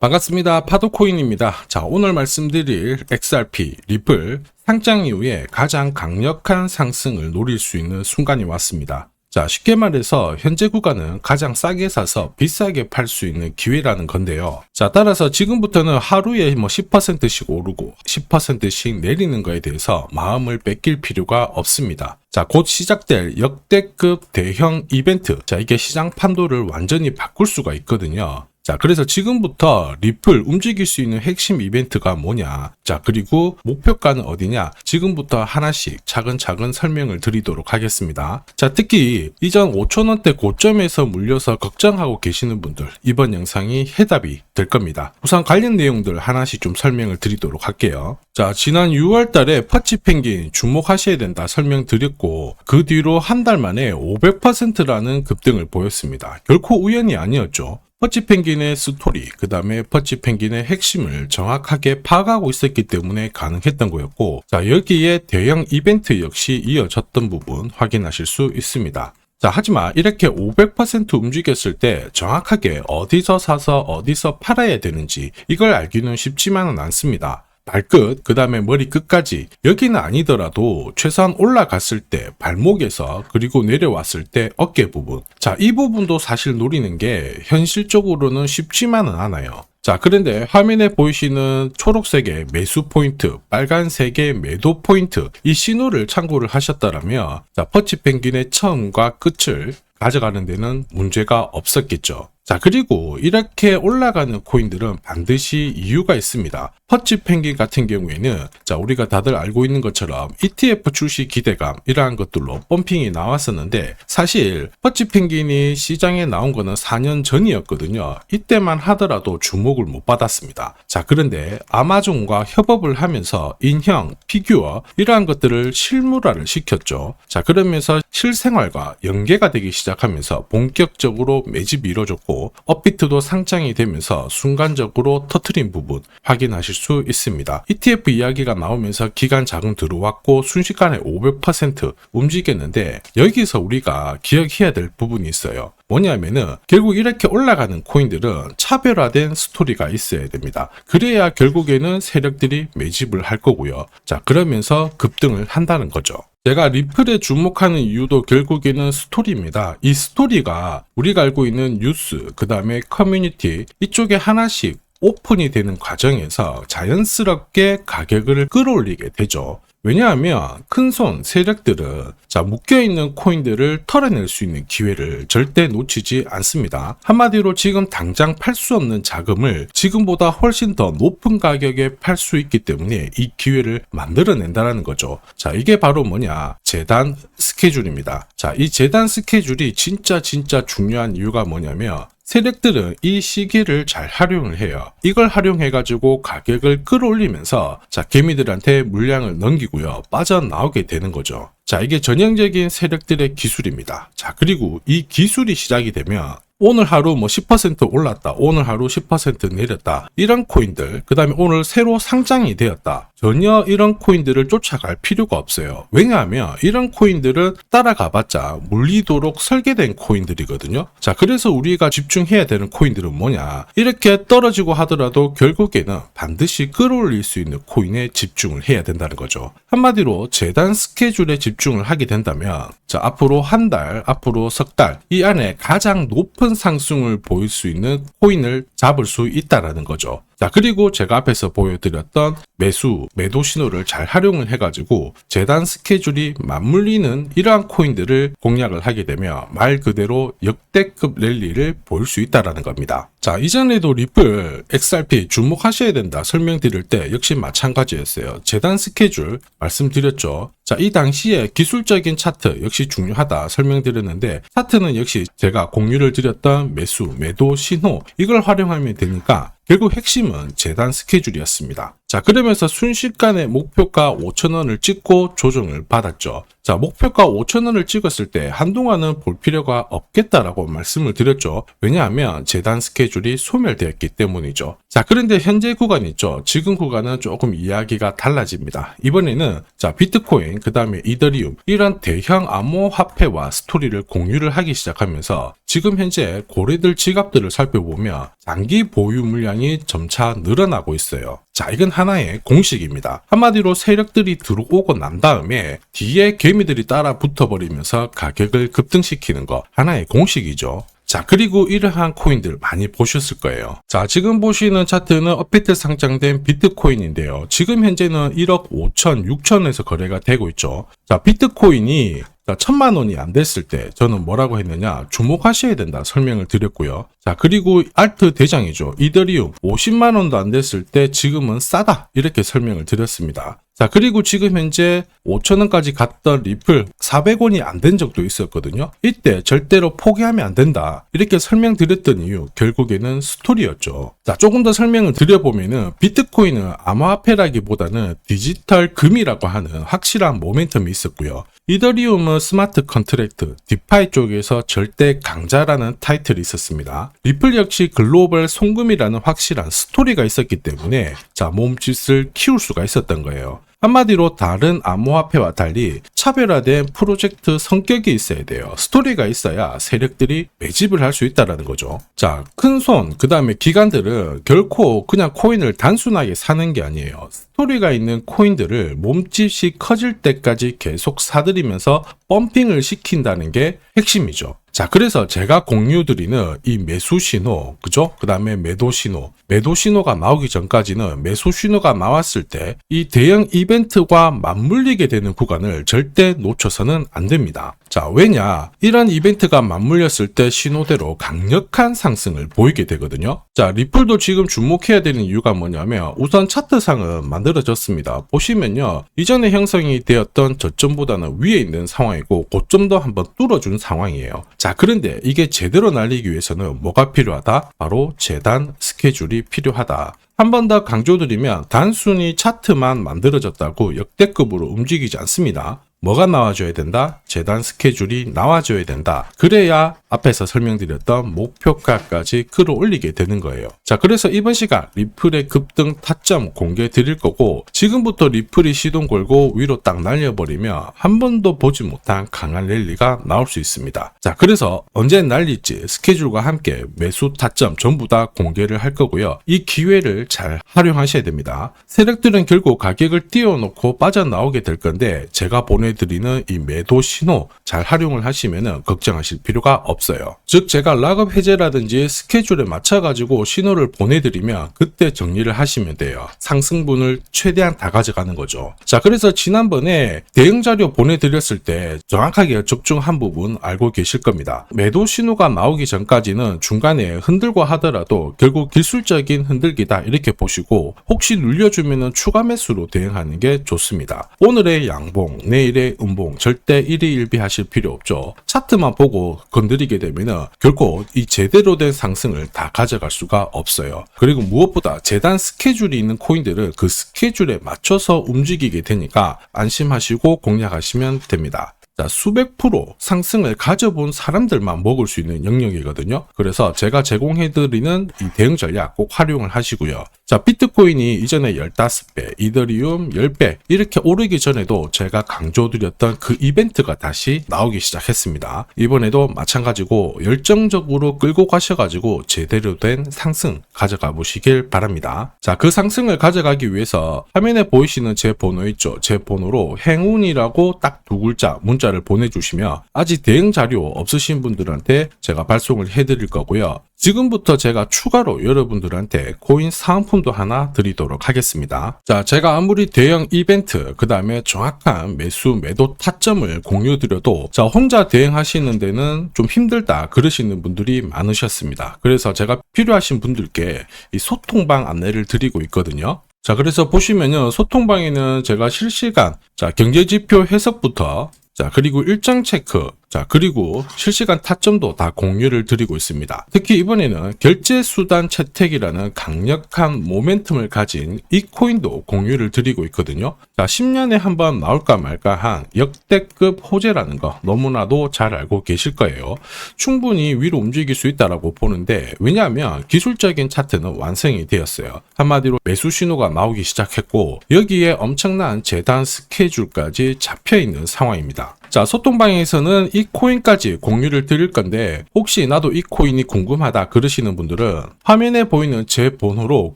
반갑습니다. 파도코인입니다. 자, 오늘 말씀드릴 XRP, 리플, 상장 이후에 가장 강력한 상승을 노릴 수 있는 순간이 왔습니다. 자, 쉽게 말해서 현재 구간은 가장 싸게 사서 비싸게 팔 수 있는 기회라는 건데요. 자, 따라서 지금부터는 하루에 10%씩 오르고 10%씩 내리는 거에 대해서 마음을 뺏길 필요가 없습니다. 자, 곧 시작될 역대급 대형 이벤트. 자, 이게 시장 판도를 완전히 바꿀 수가 있거든요. 자, 그래서 지금부터 리플 움직일 수 있는 핵심 이벤트가 뭐냐, 자, 그리고 목표가는 어디냐, 지금부터 하나씩 차근차근 설명을 드리도록 하겠습니다. 자, 특히 이전 5,000원대 고점에서 물려서 걱정하고 계시는 분들, 이번 영상이 해답이 될 겁니다. 우선 관련 내용들 하나씩 좀 설명을 드리도록 할게요. 자, 지난 6월 달에 퍼치펭귄 주목하셔야 된다 설명드렸고, 그 뒤로 한 달 만에 500%라는 급등을 보였습니다. 결코 우연이 아니었죠. 퍼치펭귄의 스토리, 그 다음에 퍼치펭귄의 핵심을 정확하게 파악하고 있었기 때문에 가능했던 거였고, 자, 여기에 대형 이벤트 역시 이어졌던 부분 확인하실 수 있습니다. 자, 하지만 이렇게 500% 움직였을 때 정확하게 어디서 사서 어디서 팔아야 되는지 이걸 알기는 쉽지만은 않습니다. 발끝, 그 다음에 머리 끝까지, 여기는 아니더라도 최소한 올라갔을 때 발목에서, 그리고 내려왔을 때 어깨 부분, 자, 이 부분도 사실 노리는 게 현실적으로는 쉽지만은 않아요. 자, 그런데 화면에 보이시는 초록색의 매수 포인트, 빨간색의 매도 포인트, 이 신호를 참고를 하셨다면, 자, 퍼치펭귄의 처음과 끝을 가져가는 데는 문제가 없었겠죠. 자, 그리고 이렇게 올라가는 코인들은 반드시 이유가 있습니다. 퍼치펭귄 같은 경우에는, 자, 우리가 다들 알고 있는 것처럼 ETF 출시 기대감, 이러한 것들로 펌핑이 나왔었는데, 사실 퍼치펭귄이 시장에 나온 거는 4년 전이었거든요. 이때만 하더라도 주목을 못 받았습니다. 자, 그런데 아마존과 협업을 하면서 인형, 피규어, 이러한 것들을 실물화를 시켰죠. 자, 그러면서 실생활과 연계가 되기 시작하면서 본격적으로 매집이 이루어졌고, 업비트도 상장이 되면서 순간적으로 터트린 부분 확인하실 수 있습니다. ETF 이야기가 나오면서 기관 자금 들어왔고 순식간에 500% 움직였는데, 여기서 우리가 기억해야 될 부분이 있어요. 뭐냐면은 결국 이렇게 올라가는 코인들은 차별화된 스토리가 있어야 됩니다. 그래야 결국에는 세력들이 매집을 할 거고요. 자, 그러면서 급등을 한다는 거죠. 제가 리플에 주목하는 이유도 결국에는 스토리입니다. 이 스토리가 우리가 알고 있는 뉴스, 그 다음에 커뮤니티, 이쪽에 하나씩 오픈이 되는 과정에서 자연스럽게 가격을 끌어올리게 되죠. 왜냐하면 큰손 세력들은, 자, 묶여있는 코인들을 털어낼 수 있는 기회를 절대 놓치지 않습니다. 한마디로 지금 당장 팔 수 없는 자금을 지금보다 훨씬 더 높은 가격에 팔 수 있기 때문에 이 기회를 만들어낸다는 거죠. 자, 이게 바로 뭐냐? 재단 스케줄입니다. 자, 이 재단 스케줄이 진짜 중요한 이유가 뭐냐면, 세력들은 이 시기를 잘 활용을 해요. 이걸 활용해가지고 가격을 끌어올리면서, 자, 개미들한테 물량을 넘기고요, 빠져나오게 되는 거죠. 자, 이게 전형적인 세력들의 기술입니다. 자, 그리고 이 기술이 시작이 되면 오늘 하루 10% 올랐다, 오늘 하루 10% 내렸다, 이런 코인들, 그 다음에 오늘 새로 상장이 되었다, 전혀 이런 코인들을 쫓아갈 필요가 없어요. 왜냐하면 이런 코인들은 따라가봤자 물리도록 설계된 코인들이거든요. 자, 그래서 우리가 집중해야 되는 코인들은 뭐냐, 이렇게 떨어지고 하더라도 결국에는 반드시 끌어올릴 수 있는 코인에 집중을 해야 된다는 거죠. 한마디로 재단 스케줄에 집중을 하게 된다면, 자, 앞으로 한 달, 앞으로 석 달, 이 안에 가장 높은 상승을 보일 수 있는 코인을 잡을 수 있다라는 거죠. 자, 그리고 제가 앞에서 보여드렸던 매수, 매도 신호를 잘 활용을 해가지고 재단 스케줄이 맞물리는 이러한 코인들을 공략을 하게 되면 말 그대로 역대급 랠리를 볼 수 있다라는 겁니다. 자, 이전에도 리플, XRP 주목하셔야 된다 설명드릴 때 역시 마찬가지였어요. 재단 스케줄 말씀드렸죠. 자, 이 당시에 기술적인 차트 역시 중요하다 설명드렸는데, 차트는 역시 제가 공유를 드렸던 매수, 매도 신호, 이걸 활용하면 되니까 결국 핵심은 재단 스케줄이었습니다. 자, 그러면서 순식간에 목표가 5,000원을 찍고 조정을 받았죠. 자, 목표가 5,000원을 찍었을 때 한동안은 볼 필요가 없겠다라고 말씀을 드렸죠. 왜냐하면 재단 스케줄이 소멸되었기 때문이죠. 자, 그런데 현재 구간 있죠. 지금 구간은 조금 이야기가 달라집니다. 이번에는 자, 비트코인, 그 다음에 이더리움 이런 대형 암호화폐와 스토리를 공유를 하기 시작하면서 지금 현재 고래들 지갑들을 살펴보면 장기 보유 물량이 점차 늘어나고 있어요. 자, 이건 하나의 공식입니다. 한마디로 세력들이 들어오고 난 다음에 뒤에 개미들이 따라 붙어버리면서 가격을 급등시키는 거 하나의 공식이죠. 자, 그리고 이러한 코인들 많이 보셨을 거예요. 자, 지금 보시는 차트는 업비트 상장된 비트코인인데요. 지금 현재는 1억 5천, 6천에서 거래가 되고 있죠. 자, 비트코인이 1,000만 원이 안 됐을 때 저는 뭐라고 했느냐, 주목하셔야 된다 설명을 드렸고요. 자, 그리고 알트 대장이죠. 이더리움 50만 원도 안 됐을 때 지금은 싸다 이렇게 설명을 드렸습니다. 자, 그리고 지금 현재 5,000원까지 갔던 리플 400원이 안 된 적도 있었거든요. 이때 절대로 포기하면 안 된다 이렇게 설명드렸던 이유, 결국에는 스토리였죠. 자, 조금 더 설명을 드려보면은 비트코인은 암호화폐라기보다는 디지털 금이라고 하는 확실한 모멘텀이 있었고요. 이더리움은 스마트 컨트랙트, 디파이 쪽에서 절대 강자라는 타이틀이 있었습니다. 리플 역시 글로벌 송금이라는 확실한 스토리가 있었기 때문에 자, 몸짓을 키울 수가 있었던 거예요. 한마디로 다른 암호화폐와 달리 차별화된 프로젝트 성격이 있어야 돼요. 스토리가 있어야 세력들이 매집을 할 수 있다는 거죠. 자, 큰손, 그 다음에 기관들은 결코 그냥 코인을 단순하게 사는 게 아니에요. 스토리가 있는 코인들을 몸집이 커질 때까지 계속 사들이면서 펌핑을 시킨다는 게 핵심이죠. 자, 그래서 제가 공유드리는 이 매수 신호, 그죠? 그 다음에 매도 신호가 나오기 전까지는 매수 신호가 나왔을 때 이 대형 이벤트와 맞물리게 되는 구간을 절대 놓쳐서는 안 됩니다. 자, 왜냐? 이런 이벤트가 맞물렸을 때 신호대로 강력한 상승을 보이게 되거든요. 자, 리플도 지금 주목해야 되는 이유가 뭐냐면 우선 차트상은 만들어졌습니다. 보시면요, 이전에 형성이 되었던 저점보다는 위에 있는 상황이고 고점도 한번 뚫어준 상황이에요. 자, 그런데 이게 제대로 날리기 위해서는 뭐가 필요하다? 바로 재단 스케줄이 필요하다. 한 번 더 강조드리면 단순히 차트만 만들어졌다고 역대급으로 움직이지 않습니다. 뭐가 나와줘야 된다? 재단 스케줄이 나와줘야 된다. 그래야 앞에서 설명드렸던 목표가까지 끌어올리게 되는 거예요. 자, 그래서 이번 시간 리플의 급등 타점 공개 드릴 거고, 지금부터 리플이 시동 걸고 위로 딱 날려버리면 한 번도 보지 못한 강한 랠리가 나올 수 있습니다. 자, 그래서 언제 날릴지 스케줄과 함께 매수 타점 전부 다 공개를 할 거고요. 이 기회를 잘 활용하셔야 됩니다. 세력들은 결국 가격을 띄워놓고 빠져나오게 될 건데, 제가 보내드리는 이 매도 신호 잘 활용을 하시면 걱정하실 필요가 없어요. 즉, 제가 락업 해제라든지 스케줄에 맞춰가지고 신호를 보내드리면 그때 정리를 하시면 돼요. 상승분을 최대한 다 가져가는 거죠. 자, 그래서 지난번에 대응 자료 보내드렸을 때 정확하게 적중한 부분 알고 계실 겁니다. 매도 신호가 나오기 전까지는 중간에 흔들고 하더라도 결국 기술적인 흔들기다 이렇게 보시고, 혹시 눌려주면 추가 매수로 대응하는 게 좋습니다. 오늘의 양봉, 내일의 음봉 절대 일희일비 하실 필요 없죠. 차트만 보고 건드리게 되면 결코 이 제대로 된 상승을 다 가져갈 수가 없어요. 그리고 무엇보다 재단 스케줄이 있는 코인들은 그 스케줄에 맞춰서 움직이게 되니까 안심하시고 공략하시면 됩니다. 자, 수백 프로 상승을 가져본 사람들만 먹을 수 있는 영역이거든요. 그래서 제가 제공해드리는 이 대응 전략 꼭 활용을 하시고요. 자, 비트코인이 이전에 15배, 이더리움 10배 이렇게 오르기 전에도 제가 강조드렸던 그 이벤트가 다시 나오기 시작했습니다. 이번에도 마찬가지고 열정적으로 끌고 가셔가지고 제대로 된 상승 가져가 보시길 바랍니다. 자, 그 상승을 가져가기 위해서 화면에 보이시는 제 번호 있죠. 제 번호로 행운이라고 딱 두 글자 문자를 보내주시면 아직 대응 자료 없으신 분들한테 제가 발송을 해드릴 거고요. 지금부터 제가 추가로 여러분들한테 코인 사은품도 하나 드리도록 하겠습니다. 자, 제가 아무리 대형 이벤트, 그 다음에 정확한 매수, 매도 타점을 공유드려도 자, 혼자 대응하시는 데는 좀 힘들다 그러시는 분들이 많으셨습니다. 그래서 제가 필요하신 분들께 이 소통방 안내를 드리고 있거든요. 자, 그래서 보시면요, 소통방에는 제가 실시간 자, 경제지표 해석부터 자, 그리고 일정 체크, 자, 그리고 실시간 타점도 다 공유를 드리고 있습니다. 특히 이번에는 결제 수단 채택이라는 강력한 모멘텀을 가진 이 코인도 공유를 드리고 있거든요. 자, 10년에 한번 나올까 말까 한 역대급 호재라는 거 너무나도 잘 알고 계실 거예요. 충분히 위로 움직일 수 있다라고 보는데, 왜냐하면 기술적인 차트는 완성이 되었어요. 한마디로 매수 신호가 나오기 시작했고, 여기에 엄청난 재단 스케줄까지 잡혀 있는 상황입니다. 자, 소통방에서는 이 코인까지 공유를 드릴 건데, 혹시 나도 이 코인이 궁금하다 그러시는 분들은 화면에 보이는 제 번호로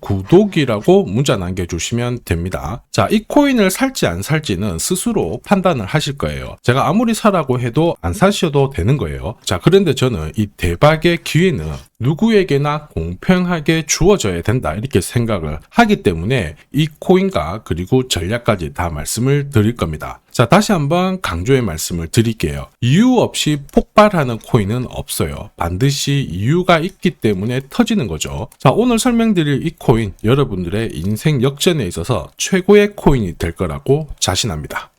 구독이라고 문자 남겨주시면 됩니다. 자, 이 코인을 살지 안 살지는 스스로 판단을 하실 거예요. 제가 아무리 사라고 해도 안 사셔도 되는 거예요. 자, 그런데 저는 이 대박의 기회는 누구에게나 공평하게 주어져야 된다, 이렇게 생각을 하기 때문에 이 코인과 그리고 전략까지 다 말씀을 드릴 겁니다. 자, 다시 한번 강조의 말씀을 드릴게요. 이유 없이 폭발하는 코인은 없어요. 반드시 이유가 있기 때문에 터지는 거죠. 자, 오늘 설명드릴 이 코인, 여러분들의 인생 역전에 있어서 최고의 코인이 될 거라고 자신합니다.